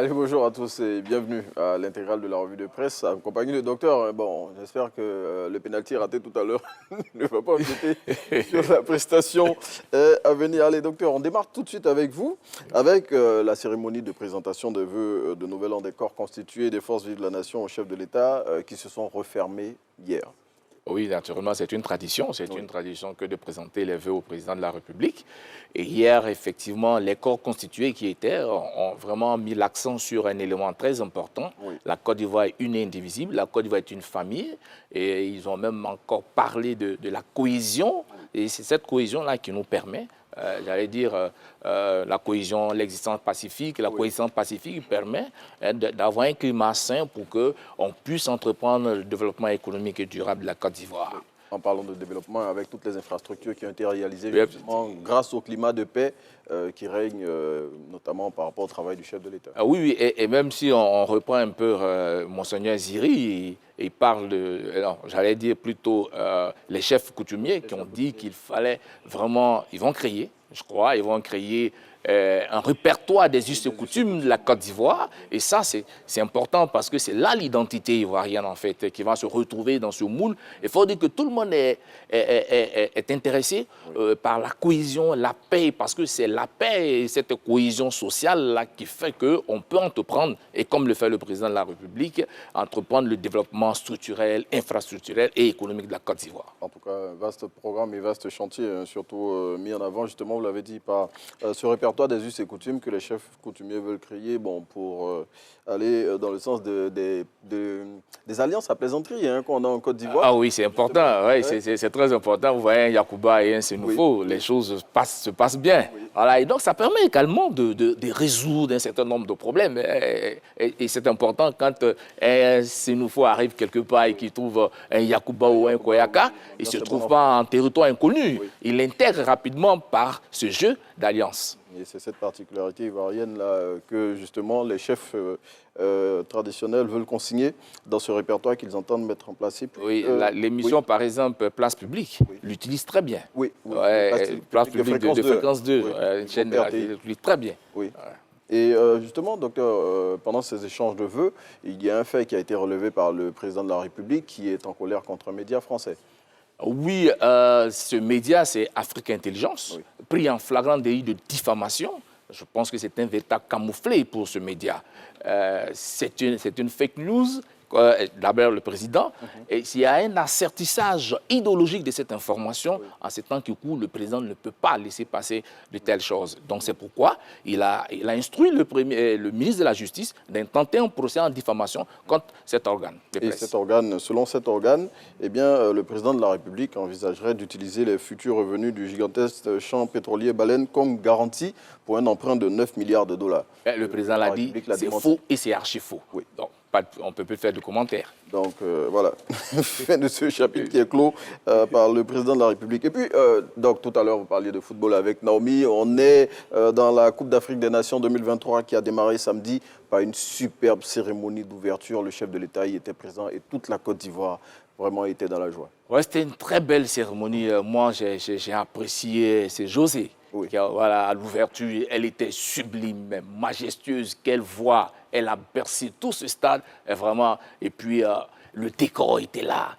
Allez, bonjour à tous et bienvenue à l'intégrale de la revue de presse, accompagné du docteur. Bon, j'espère que le pénalty raté tout à l'heure ne va pas empiéter sur la prestation à venir. Allez, docteur, on démarre tout de suite avec vous, avec la cérémonie de présentation de vœux de Nouvel An des corps constitués des forces vives de la nation au chef de l'État qui se sont refermés hier. Oui, naturellement, c'est une tradition. C'est une tradition que de présenter les vœux au président de la République. Et hier, effectivement, les corps constitués qui étaient ont vraiment mis l'accent sur un élément très important. Oui. La Côte d'Ivoire est une et indivisible. La Côte d'Ivoire est une famille. Et ils ont même encore parlé de la cohésion. Et c'est cette cohésion-là qui nous permet, j'allais dire, la cohésion, l'existence pacifique. La cohésion pacifique permet d'avoir un climat sain pour qu'on puisse entreprendre le développement économique et durable de la Côte d'Ivoire. Oui. En parlant de développement, avec toutes les infrastructures qui ont été réalisées justement grâce au climat de paix qui règne, notamment par rapport au travail du chef de l'État. Ah oui, et même si on reprend un peu Monseigneur Ziri, il parle de, j'allais dire plutôt les chefs coutumiers qui ont dit qu'il fallait vraiment, ils vont créer, je crois, ils vont créer un répertoire des us et coutumes de la Côte d'Ivoire. Et ça, c'est important parce que c'est là l'identité ivoirienne, en fait, qui va se retrouver dans ce moule. Il faut dire que tout le monde est intéressé par la cohésion, la paix, parce que c'est la paix et cette cohésion sociale-là qui fait qu'on peut entreprendre, et comme le fait le président de la République, entreprendre le développement structurel, infrastructurel et économique de la Côte d'Ivoire. En tout cas, vaste programme et vaste chantier, surtout mis en avant, justement, vous l'avez dit, par ce répertoire des us et coutumes que les chefs coutumiers veulent créer pour aller dans le sens des alliances à plaisanterie qu'on a en Côte d'Ivoire. Ah oui, c'est important, ouais. C'est très important. Vous voyez un Yacouba et un Sénoufo, les choses se passent bien. Oui. Voilà. Et donc ça permet également de résoudre un certain nombre de problèmes. Et c'est important quand un Sénoufo arrive quelque part et qu'il trouve un Yacouba ou un Koyaka, il ne se trouve pas en territoire inconnu. Oui. Il l'intègre rapidement par ce jeu d'alliance. Et c'est cette particularité ivoirienne-là que justement les chefs traditionnels veulent consigner dans ce répertoire qu'ils entendent mettre en place. Puis, oui, l'émission par exemple Place Publique l'utilise très bien. Oui, Place Publique de Fréquence 2, une chaîne l'utilise très bien. Oui. Ouais. Et justement, docteur, pendant ces échanges de vœux, il y a un fait qui a été relevé par le président de la République qui est en colère contre un média français. Oui, ce média, c'est Afrique Intelligence, pris en flagrant délit de diffamation. Je pense que c'est un véritable camouflet pour ce média. C'est une fake news, d'abord le président, et s'il y a un assertissage idéologique de cette information, en ces temps qui courent, le président ne peut pas laisser passer de telles choses. Donc c'est pourquoi il a instruit le ministre de la Justice d'intenter un procès en diffamation contre cet organe de presse. Et selon cet organe, eh bien, le président de la République envisagerait d'utiliser les futurs revenus du gigantesque champ pétrolier Baleine comme garantie pour un emprunt de 9 milliards de dollars. Le président l'a dit, c'est faux et c'est archi faux. Oui. Donc, on ne peut plus faire de commentaires. Donc voilà, fin de ce chapitre qui est clos par le président de la République. Et puis, donc tout à l'heure, vous parliez de football avec Naomi. On est dans la Coupe d'Afrique des Nations 2023 qui a démarré samedi par une superbe cérémonie d'ouverture. Le chef de l'État y était présent et toute la Côte d'Ivoire vraiment était dans la joie. Ouais, c'était une très belle cérémonie. Moi, j'ai apprécié, c'est José. Oui. Voilà, à l'ouverture, elle était sublime, majestueuse, quelle voix, elle a bercé tout ce stade, vraiment. Et puis, le décor était là,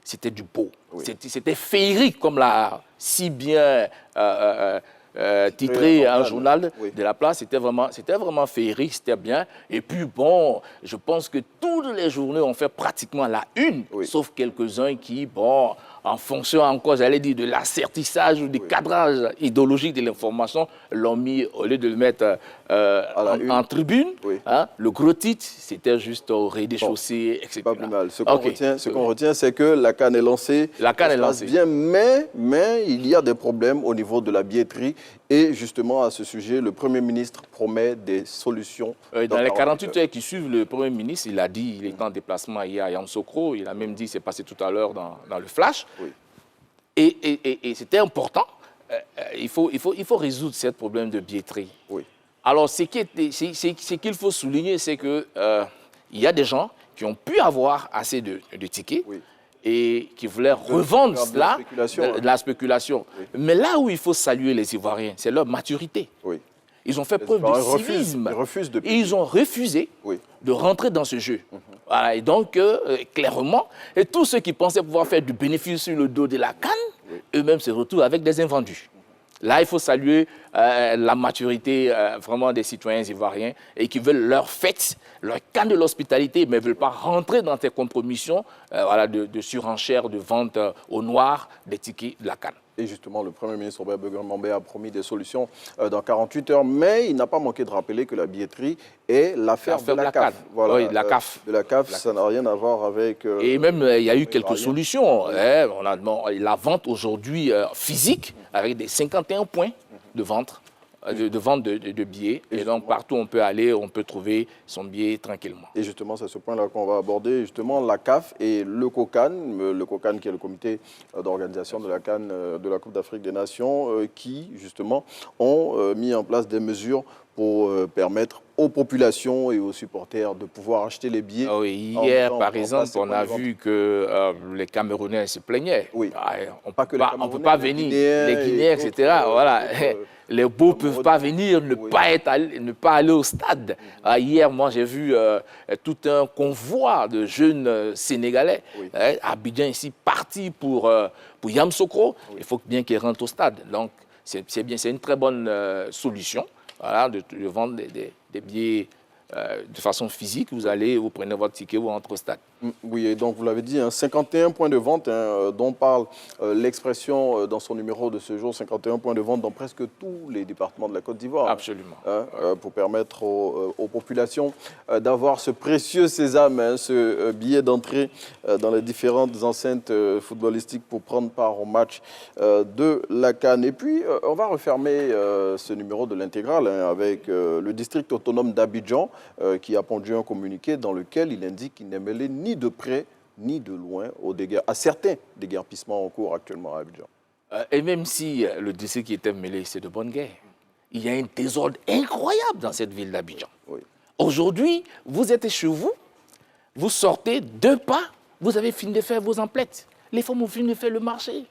c'était du beau, c'était féerique, comme l'a si bien titré un journal de la place. C'était vraiment féerique, c'était bien. Et puis, bon, je pense que toutes les journées ont fait pratiquement la une, sauf quelques-uns qui, bon, en fonction encore, j'allais dire, de l'assertissage ou du cadrage idéologique de l'information, l'ont mis, au lieu de le mettre en tribune, le gros titre, c'était juste au rez-de-chaussée, etc. Pas plus mal. Ce qu'on retient, c'est que la CAN est lancée. La CAN est lancée. Bien, mais il y a des problèmes au niveau de la billetterie. Et justement, à ce sujet, le Premier ministre promet des solutions. Dans les 48 heures qui suivent, le Premier ministre, il a dit, il est en déplacement hier à Yamoussoukro, il a même dit, c'est passé tout à l'heure dans le flash. Oui. Et c'était important. Il faut résoudre ce problème de billetterie. Oui. Alors, ce qu'il faut souligner, c'est qu'il y a des gens qui ont pu avoir assez de tickets. Oui. Et qui voulaient revendre cela, de la spéculation. Oui. Mais là où il faut saluer les Ivoiriens, c'est leur maturité. Oui. Ils ont fait preuve de civisme. Ils refusent de et ils ont refusé de rentrer dans ce jeu. Voilà, et donc, clairement, et tous ceux qui pensaient pouvoir faire du bénéfice sur le dos de la CAN, eux-mêmes se retrouvent avec des invendus. Là, il faut saluer la maturité vraiment des citoyens ivoiriens et qui veulent leur fête, leur CAN de l'hospitalité, mais ne veulent pas rentrer dans ces compromissions voilà, de surenchère, de vente au noir des tickets de la CAN. Et justement, le Premier ministre Robert Begue-Mambé a promis des solutions dans 48 heures, mais il n'a pas manqué de rappeler que la billetterie est l'affaire de la CAF. Voilà, oui, la CAF. De la CAF, ça n'a rien à voir avec... Et même, il y a eu quelques solutions. On a la vente aujourd'hui physique, avec des 51 points de vente. De billets. Et donc, partout où on peut aller, on peut trouver son billet tranquillement. Et justement, c'est ce point-là qu'on va aborder. Justement, la CAF et le COCAN qui est le comité d'organisation de la CAN, de la Coupe d'Afrique des Nations, qui, justement, ont mis en place des mesures pour permettre aux populations et aux supporters de pouvoir acheter les billets. Oui, hier, par exemple, on a vu que les Camerounais se plaignaient. Oui. On ne peut pas venir, les Guinéens, etc. Voilà. Les beaux ne peuvent pas venir, ne pas aller au stade. Hier, moi, j'ai vu tout un convoi de jeunes Sénégalais à Abidjan, ici, partis pour Yamoussoukro. Il faut bien qu'ils rentrent au stade. Donc, c'est bien, c'est une très bonne solution. Voilà, de vendre des billets de façon physique. Vous allez, vous prenez votre ticket, vous rentrez au stade. Oui, et donc vous l'avez dit, 51 points de vente dont parle l'expression dans son numéro de ce jour, 51 points de vente dans presque tous les départements de la Côte d'Ivoire. Absolument. Pour permettre aux populations d'avoir ce précieux sésame, ce billet d'entrée dans les différentes enceintes footballistiques pour prendre part au match de la CAN. Et puis, on va refermer ce numéro de l'intégrale avec le district autonome d'Abidjan qui a pondu un communiqué dans lequel il indique qu'il n'est mêlé ni de près ni de loin à certains déguerpissements en cours actuellement à Abidjan. Et même si le district qui était mêlé, c'est de bonne guerre, il y a un désordre incroyable dans cette ville d'Abidjan. Oui. Aujourd'hui, vous êtes chez vous, vous sortez 2 pas, vous avez fini de faire vos emplettes. Les femmes ont fini de faire le marché.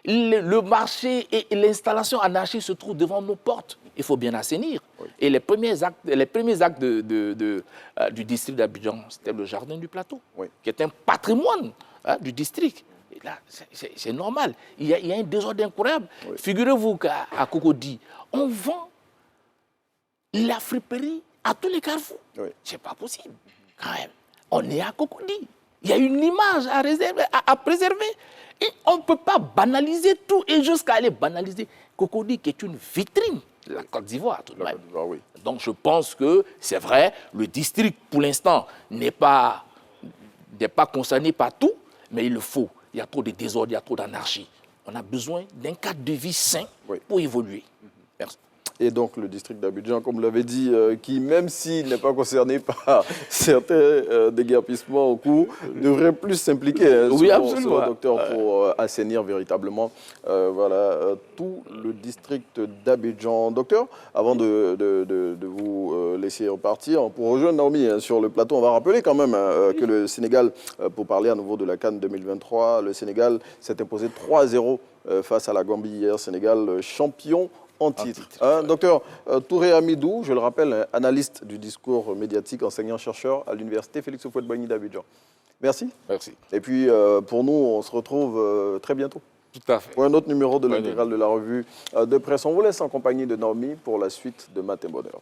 Le marché et l'installation anarchique se trouvent devant nos portes. Il faut bien assainir. Oui. Et les premiers actes du district d'Abidjan, c'était le jardin du plateau, qui est un patrimoine du district. Et là, c'est normal. Il y a un désordre incroyable. Oui. Figurez-vous qu'à Cocody, on vend la friperie à tous les carrefours. Oui. Ce n'est pas possible, quand même. On est à Cocody. Il y a une image à préserver. Et on ne peut pas banaliser tout et jusqu'à aller banaliser Cocody, qui est une vitrine de la Côte d'Ivoire, tout de même. Oui. Donc, je pense que c'est vrai, le district, pour l'instant, n'est pas concerné par tout, mais il le faut. Il y a trop de désordre, il y a trop d'anarchie. On a besoin d'un cadre de vie sain pour évoluer. Merci. Et donc le district d'Abidjan, comme vous l'avez dit, qui, même s'il n'est pas concerné par certains déguerpissements au cours, devrait plus s'impliquer, oui, absolument, docteur, pour assainir véritablement tout le district d'Abidjan. Docteur, avant de vous laisser repartir, pour rejoindre Naomi sur le plateau, on va rappeler quand même que le Sénégal, pour parler à nouveau de la CAN 2023, le Sénégal s'est imposé 3-0 face à la Gambie hier. Sénégal champion en titre. Docteur Touré Amidou, je le rappelle, analyste du discours médiatique, enseignant-chercheur à l'université Félix Houphouët-Boigny d'Abidjan. Merci. Merci. Et puis, pour nous, on se retrouve très bientôt. Tout à fait. Pour un autre numéro de l'intégrale de la revue de presse. On vous laisse en compagnie de Naomi pour la suite de Matin Bonheur.